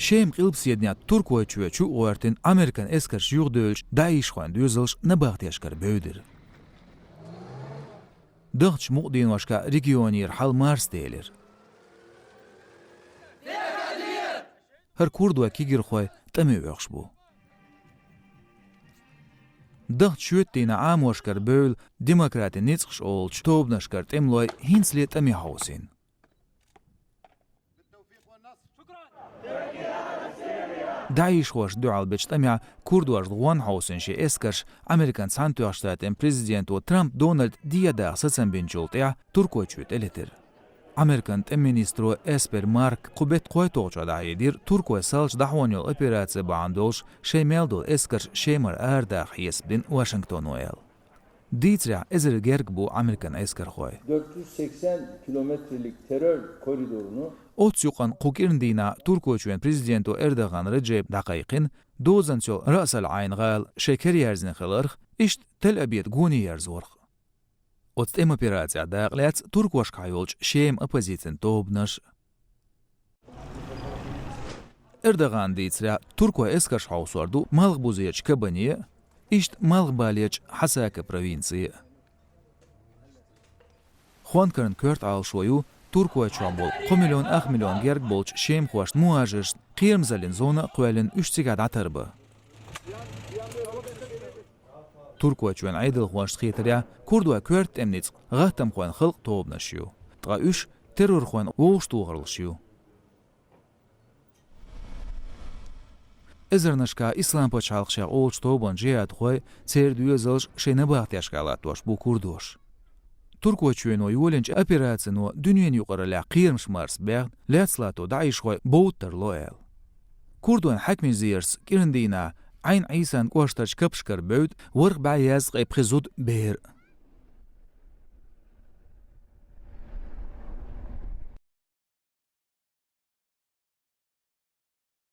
شيم قلب سيدنا تركوا تشو وارتن أمريكان إسكر شيوخ دولش دايش خوان دوزلش نبغت يشكر بودر دغتش مقدين واشكا ريجيونير حال مارس ديلر هر كوردوا كيجر خوي تمي ويخشبو دغت شوتينا عام واشكر بول ديمقراطي نيتخش اولش توب نشكر تملوي هينسلي تمي هاوسين دايش خوش دعال بجتمع كوردواش دوان هاوسين شي اسكرش أمريكان سانتو اشتاتين بريزيدنت ترامب دونالد ديا دا سسن بنجولتيا تركوا تشوت اليتر أمريكان تمينيسترو اسبر مارك قبت قوي توجه دايدير تركوا سالش دحوانيو اپيراتسي باندولش شي ميلدو اسكرش شيمر ارداخ يسبدين واشنطن ويل ديترا ازر gerg bu Amerikan esker xoy. 480 kilometrelik terör koridorunu Otsuqan qukirndina Turkoçuen prezidento Erdoğan Recep Daqayqin dozanço rasal ayn gal şeker yerzin xilirx işt Tel Aviv guni yerzorx. Otstem operatsiya daqlats Turkoş kayolç şem opozitsin tobnaş. Erdoğan ditsra Turko esker hausordu malgbuziyeç kabaniye İşt Malgbalyeç Hasaka provinsiyi. Xuankarın kört alşoyu Turkuya çambol 1 milyon 2 milyon gerg bolç şem xoşt muajist qiyamzalin zona qoyalin 3 sigad atarbı. Turkuya çuen aydıl xoşt xitriya Kurduya kört emnitz gahtam xoan xilq tobnaşyu. Tğa 3 terror xoan oğuştuğırılşyu. Ezernashka İslam paçalqşa olçto bonjiyat xoy çerdüye zalş şene baxtyaşqalat toş bu kurdoş. Turkuya çüeno yolenç operatsiyonu dünyen yuqarıla qirmiş mars bəğ latslato daiş xoy boğuttar loyal. Kurduan hakmin zirs kirindina ayn İsan qoştaç kapşkar böd vırq bayaz qepxizud ber.